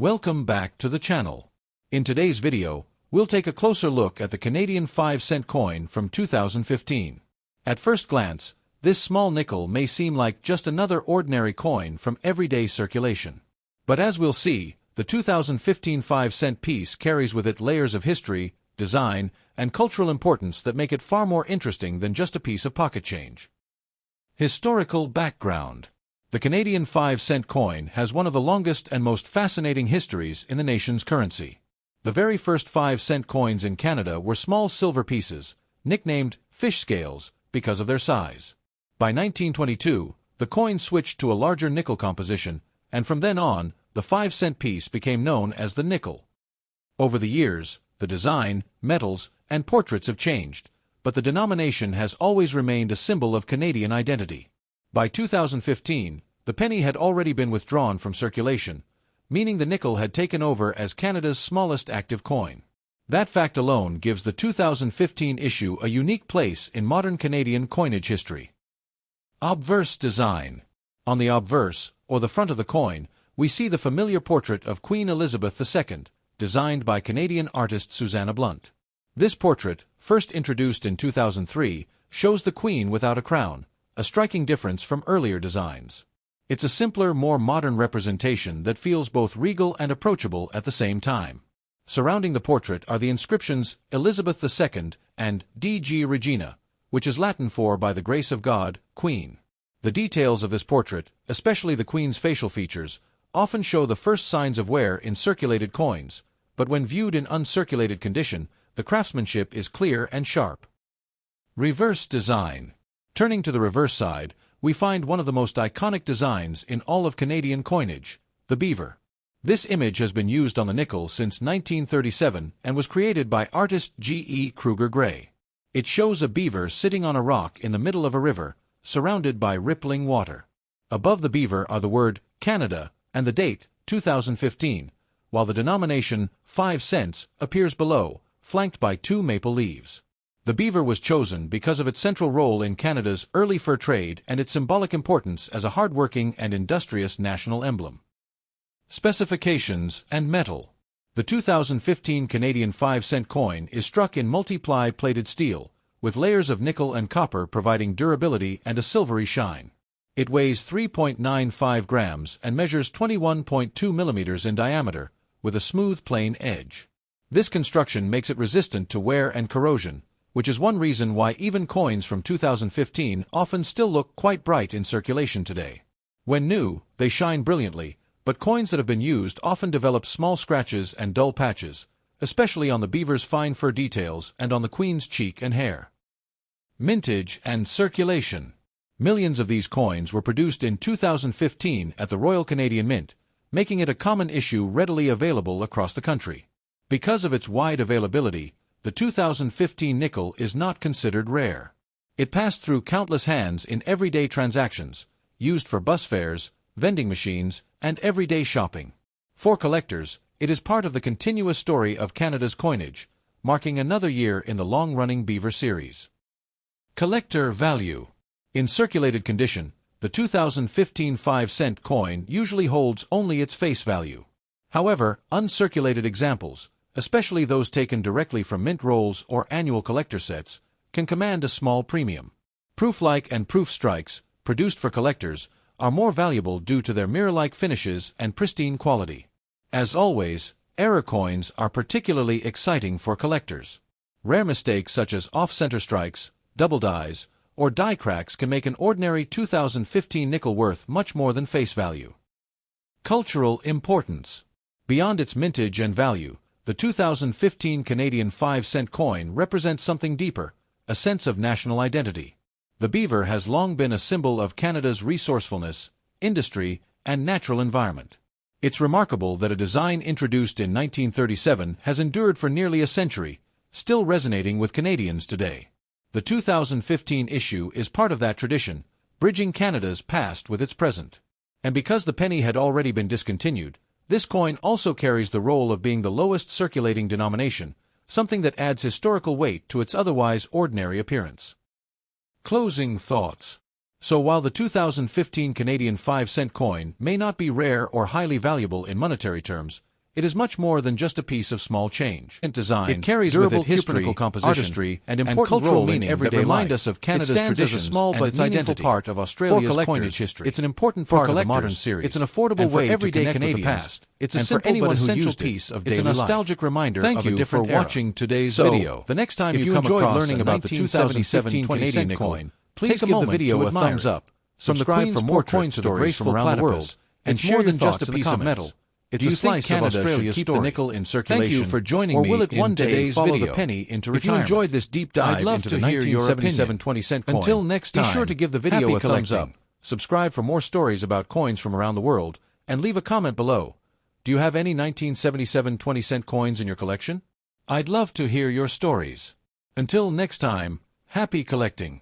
Welcome back to the channel. In today's video, we'll take a closer look at the Canadian 5-cent coin from 2015. At first glance, this small nickel may seem like just another ordinary coin from everyday circulation. But as we'll see, the 2015 5-cent piece carries with it layers of history, design, and cultural importance that make it far more interesting than just a piece of pocket change. Historical background. The Canadian 5-cent coin has one of the longest and most fascinating histories in the nation's currency. The very first 5-cent coins in Canada were small silver pieces, nicknamed fish scales because of their size. By 1922, the coin switched to a larger nickel composition, and from then on, the 5-cent piece became known as the nickel. Over the years, the design, metals, and portraits have changed, but the denomination has always remained a symbol of Canadian identity. By 2015, the penny had already been withdrawn from circulation, meaning the nickel had taken over as Canada's smallest active coin. That fact alone gives the 2015 issue a unique place in modern Canadian coinage history. Obverse design. On the obverse, or the front of the coin, we see the familiar portrait of Queen Elizabeth II, designed by Canadian artist Susanna Blunt. This portrait, first introduced in 2003, shows the Queen without a crown, a striking difference from earlier designs. It's a simpler, more modern representation that feels both regal and approachable at the same time. Surrounding the portrait are the inscriptions Elizabeth II and D.G. Regina, which is Latin for by the grace of God, Queen. The details of this portrait, especially the Queen's facial features, often show the first signs of wear in circulated coins, but when viewed in uncirculated condition, the craftsmanship is clear and sharp. Reverse design. Turning to the reverse side, we find one of the most iconic designs in all of Canadian coinage, the beaver. This image has been used on the nickel since 1937 and was created by artist G.E. Kruger Gray. It shows a beaver sitting on a rock in the middle of a river, surrounded by rippling water. Above the beaver are the word Canada and the date 2015, while the denomination 5 cents appears below, flanked by 2 maple leaves. The beaver was chosen because of its central role in Canada's early fur trade and its symbolic importance as a hard-working and industrious national emblem. Specifications and metal. The 2015 Canadian 5-cent coin is struck in multi-ply plated steel, with layers of nickel and copper providing durability and a silvery shine. It weighs 3.95 grams and measures 21.2 millimeters in diameter, with a smooth plain edge. This construction makes it resistant to wear and corrosion, which is one reason why even coins from 2015 often still look quite bright in circulation today. When new, they shine brilliantly, but coins that have been used often develop small scratches and dull patches, especially on the beaver's fine fur details and on the Queen's cheek and hair. Mintage and circulation. Millions of these coins were produced in 2015 at the Royal Canadian Mint, making it a common issue readily available across the country. Because of its wide availability, the 2015 nickel is not considered rare. It passed through countless hands in everyday transactions, used for bus fares, vending machines, and everyday shopping. For collectors, it is part of the continuous story of Canada's coinage, marking another year in the long-running Beaver series. Collector value. In circulated condition, the 2015 5-cent coin usually holds only its face value. However, uncirculated examples, especially those taken directly from mint rolls or annual collector sets, can command a small premium. Proof-like and proof strikes, produced for collectors, are more valuable due to their mirror-like finishes and pristine quality. As always, error coins are particularly exciting for collectors. Rare mistakes such as off-center strikes, double dies, or die cracks can make an ordinary 2015 nickel worth much more than face value. Cultural importance. Beyond its mintage and value, the 2015 Canadian 5-cent coin represents something deeper, a sense of national identity. The beaver has long been a symbol of Canada's resourcefulness, industry, and natural environment. It's remarkable that a design introduced in 1937 has endured for nearly a century, still resonating with Canadians today. The 2015 issue is part of that tradition, bridging Canada's past with its present. And because the penny had already been discontinued, this coin also carries the role of being the lowest circulating denomination, something that adds historical weight to its otherwise ordinary appearance. Closing thoughts. So while the 2015 Canadian 5-cent coin may not be rare or highly valuable in monetary terms, it is much more than just a piece of small change. It carries with it history, composition, and important cultural meaning that remind us of Canada's traditions small but meaningful part of Australia's coinage history. It's an important part of the modern series. It's an affordable way to connect with the past. It's a simple but essential piece of daily life. It's a nostalgic reminder of a different era. Watching today's video. The next time you come across learning about the 2017 Canadian coin, please give the video a thumbs up. Subscribe for more coins stories from around the world, and share than just a piece of metal. It's a slice of Australia's story. The nickel in circulation. Thank you for joining me. Or will it one day follow the penny into retirement? If you enjoyed this deep dive, I'd love to hear your opinion. 20-cent coin. Until next time, be sure to give the video a thumbs up. Subscribe for more stories about coins from around the world, and leave a comment below. Do you have any 1977 20-cent coins in your collection? I'd love to hear your stories. Until next time, happy collecting.